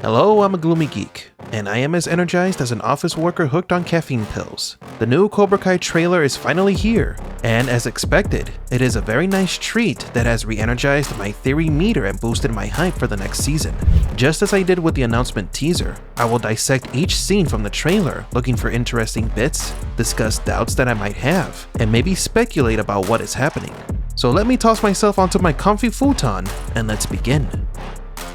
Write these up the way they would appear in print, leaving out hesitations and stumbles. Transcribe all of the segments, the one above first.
Hello, I'm a gloomy geek, and I am as energized as an office worker hooked on caffeine pills. The new Cobra Kai trailer is finally here, and as expected, it is a very nice treat that has re-energized my theory meter and boosted my hype for the next season. Just as I did with the announcement teaser, I will dissect each scene from the trailer, looking for interesting bits, discuss doubts that I might have, and maybe speculate about what is happening. So let me toss myself onto my comfy futon, and let's begin.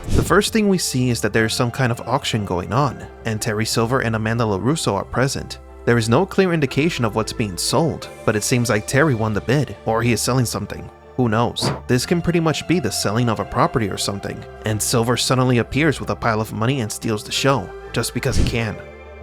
The first thing we see is that there is some kind of auction going on, and Terry Silver and Amanda LaRusso are present. There is no clear indication of what's being sold, but it seems like Terry won the bid, or he is selling something. Who knows? This can pretty much be the selling of a property or something, and Silver suddenly appears with a pile of money and steals the show, just because he can.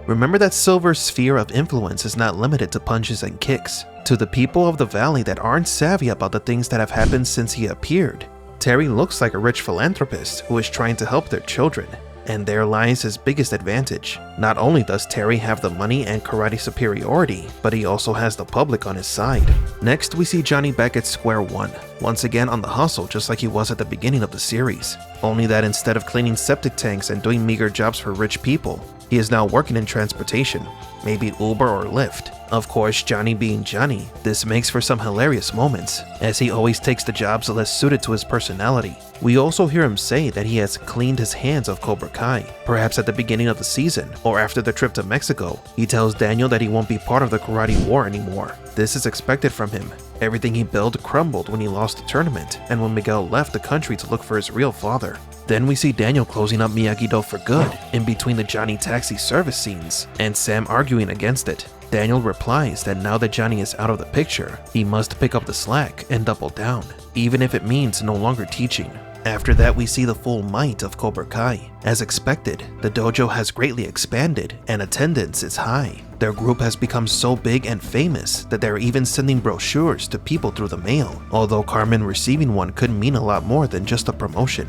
Remember that Silver's sphere of influence is not limited to punches and kicks. To the people of the valley that aren't savvy about the things that have happened since he appeared, Terry looks like a rich philanthropist who is trying to help their children, and there lies his biggest advantage. Not only does Terry have the money and karate superiority, but he also has the public on his side. Next, we see Johnny back at square one, once again on the hustle just like he was at the beginning of the series, only that instead of cleaning septic tanks and doing meager jobs for rich people, he is now working in transportation, maybe Uber or Lyft. Of course, Johnny being Johnny, this makes for some hilarious moments, as he always takes the jobs less suited to his personality. We also hear him say that he has cleaned his hands of Cobra Kai, perhaps at the beginning of the season, or after the trip to Mexico. He tells Daniel that he won't be part of the karate war anymore. This is expected from him. Everything he built crumbled when he lost the tournament, and when Miguel left the country to look for his real father. Then we see Daniel closing up Miyagi-Do for good, in between the Johnny taxi service scenes, and Sam arguing against it. Daniel replies that now that Johnny is out of the picture, he must pick up the slack and double down, even if it means no longer teaching. After that, we see the full might of Cobra Kai. As expected, the dojo has greatly expanded and attendance is high. Their group has become so big and famous that they're even sending brochures to people through the mail, although Carmen receiving one could mean a lot more than just a promotion.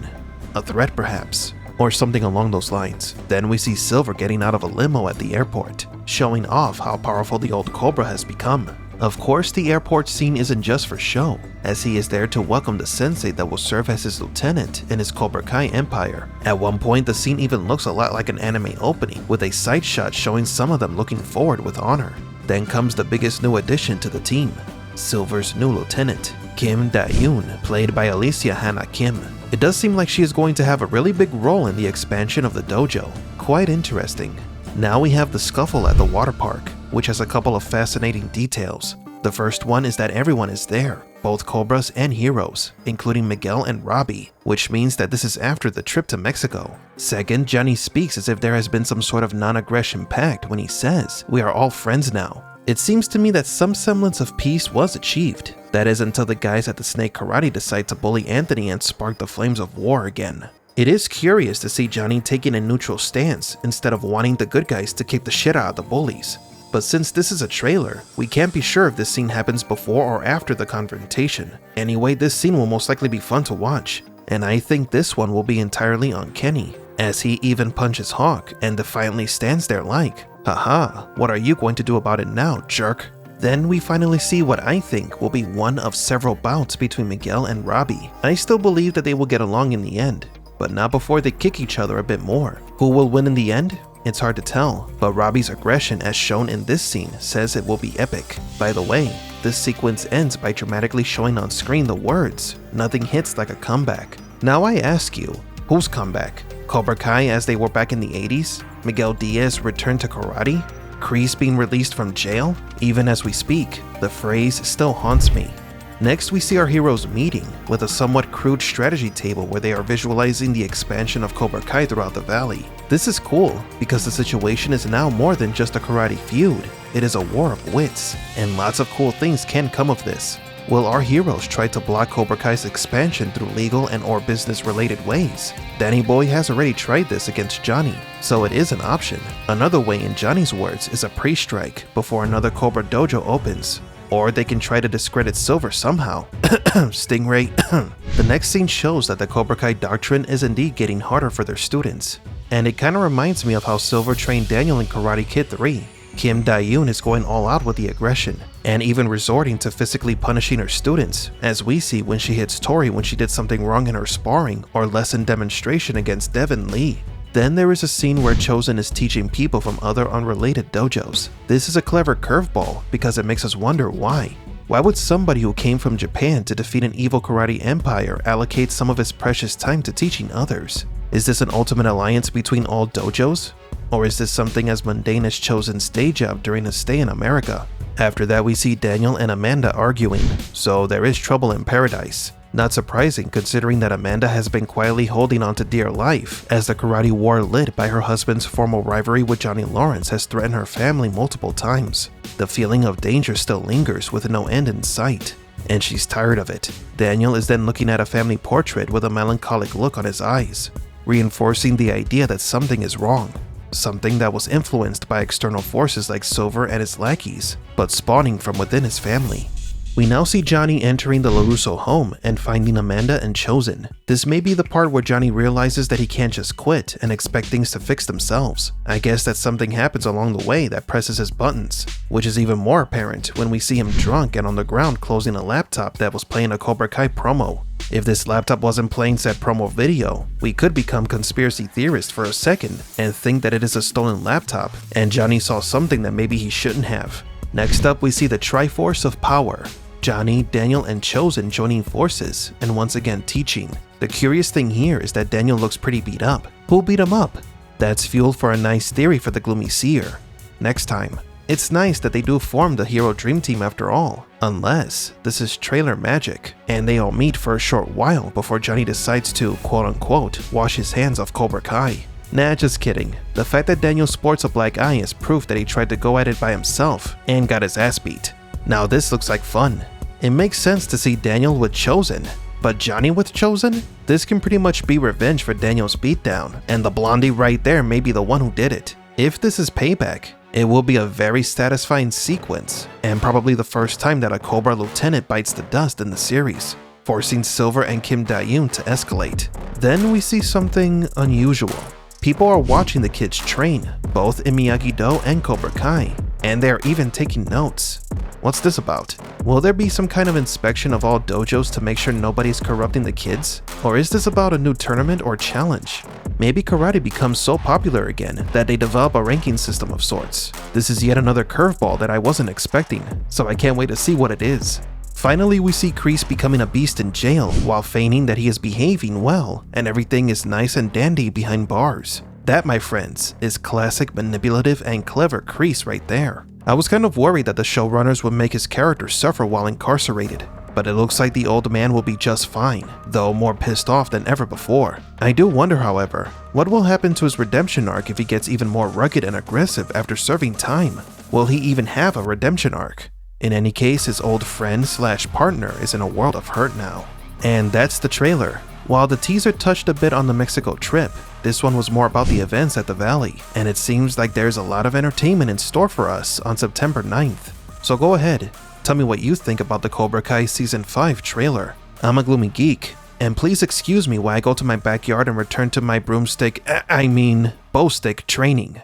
A threat perhaps, or something along those lines. Then we see Silver getting out of a limo at the airport, showing off how powerful the old Cobra has become. Of course, the airport scene isn't just for show, as he is there to welcome the sensei that will serve as his lieutenant in his Cobra Kai empire. At one point, the scene even looks a lot like an anime opening, with a side shot showing some of them looking forward with honor. Then comes the biggest new addition to the team, Silver's new lieutenant, Kim Da-yoon, played by Alicia Hannah Kim. It does seem like she is going to have a really big role in the expansion of the dojo. Quite interesting. Now we have the scuffle at the water park, which has a couple of fascinating details. The first one is that everyone is there, both Cobras and heroes, including Miguel and Robbie, which means that this is after the trip to Mexico. Second, Johnny speaks as if there has been some sort of non-aggression pact when he says, "We are all friends now." It seems to me that some semblance of peace was achieved. That is until the guys at the Snake Karate decide to bully Anthony and spark the flames of war again. It is curious to see Johnny taking a neutral stance instead of wanting the good guys to kick the shit out of the bullies. But since this is a trailer, we can't be sure if this scene happens before or after the confrontation. Anyway, this scene will most likely be fun to watch, and I think this one will be entirely on Kenny, as he even punches Hawk and defiantly stands there like, "Haha, what are you going to do about it now, jerk?" Then we finally see what I think will be one of several bouts between Miguel and Robbie. I still believe that they will get along in the end, but not before they kick each other a bit more. Who will win in the end? It's hard to tell, but Robbie's aggression as shown in this scene says it will be epic. By the way, this sequence ends by dramatically showing on screen the words, "Nothing hits like a comeback." Now I ask you, whose comeback? Cobra Kai as they were back in the 80s? Miguel Diaz returned to karate? Kreese being released from jail? Even as we speak, the phrase still haunts me. Next, we see our heroes meeting with a somewhat crude strategy table where they are visualizing the expansion of Cobra Kai throughout the valley. This is cool because the situation is now more than just a karate feud. It is a war of wits, and lots of cool things can come of this. Will our heroes try to block Cobra Kai's expansion through legal and or business related ways? Danny Boy has already tried this against Johnny, so it is an option. Another way, in Johnny's words, is a pre-strike before another Cobra dojo opens. Or they can try to discredit Silver somehow. Stingray. The next scene shows that the Cobra Kai doctrine is indeed getting harder for their students. And it kinda reminds me of how Silver trained Daniel in Karate Kid 3. Kim Da-yoon is going all out with the aggression, and even resorting to physically punishing her students, as we see when she hits Tori when she did something wrong in her sparring or lesson demonstration against Devin Lee. Then there is a scene where Chosen is teaching people from other unrelated dojos. This is a clever curveball because it makes us wonder why. Why would somebody who came from Japan to defeat an evil karate empire allocate some of his precious time to teaching others? Is this an ultimate alliance between all dojos? Or is this something as mundane as Chosen's day job during his stay in America? After that, we see Daniel and Amanda arguing, so there is trouble in paradise. Not surprising considering that Amanda has been quietly holding on to dear life as the karate war lit by her husband's formal rivalry with Johnny Lawrence has threatened her family multiple times. The feeling of danger still lingers with no end in sight, and she's tired of it. Daniel is then looking at a family portrait with a melancholic look on his eyes, reinforcing the idea that something is wrong. Something that was influenced by external forces like Silver and his lackeys, but spawning from within his family. We now see Johnny entering the LaRusso home and finding Amanda and Chosen. This may be the part where Johnny realizes that he can't just quit and expect things to fix themselves. I guess that something happens along the way that presses his buttons, which is even more apparent when we see him drunk and on the ground closing a laptop that was playing a Cobra Kai promo. If this laptop wasn't playing said promo video, we could become conspiracy theorists for a second and think that it is a stolen laptop and Johnny saw something that maybe he shouldn't have. Next up, we see the Triforce of Power. Johnny, Daniel, and Chosen joining forces and once again teaching. The curious thing here is that Daniel looks pretty beat up. Who beat him up? That's fuel for a nice theory for the gloomy seer. Next time. It's nice that they do form the hero dream team after all, unless this is trailer magic and they all meet for a short while before Johnny decides to quote-unquote wash his hands off Cobra Kai. Nah, just kidding. The fact that Daniel sports a black eye is proof that he tried to go at it by himself and got his ass beat. Now this looks like fun. It makes sense to see Daniel with Chosen, but Johnny with Chosen? This can pretty much be revenge for Daniel's beatdown, and the blondie right there may be the one who did it. If this is payback, it will be a very satisfying sequence, and probably the first time that a Cobra lieutenant bites the dust in the series, forcing Silver and Kim Da-yoon to escalate. Then we see something unusual. People are watching the kids train, both in Miyagi-Do and Cobra Kai, and they're even taking notes. What's this about? Will there be some kind of inspection of all dojos to make sure nobody's corrupting the kids? Or is this about a new tournament or challenge? Maybe karate becomes so popular again that they develop a ranking system of sorts. This is yet another curveball that I wasn't expecting, so I can't wait to see what it is. Finally, we see Kreese becoming a beast in jail while feigning that he is behaving well and everything is nice and dandy behind bars. That, my friends, is classic manipulative and clever Kreese right there. I was kind of worried that the showrunners would make his character suffer while incarcerated, but it looks like the old man will be just fine, though more pissed off than ever before. I do wonder, however, what will happen to his redemption arc if he gets even more rugged and aggressive after serving time? Will he even have a redemption arc? In any case, his old friend / partner is in a world of hurt now. And that's the trailer. While the teaser touched a bit on the Mexico trip, this one was more about the events at the Valley, and it seems like there's a lot of entertainment in store for us on September 9th. So go ahead, tell me what you think about the Cobra Kai Season 5 trailer. I'm a gloomy geek, and please excuse me while I go to my backyard and return to my bowstick training.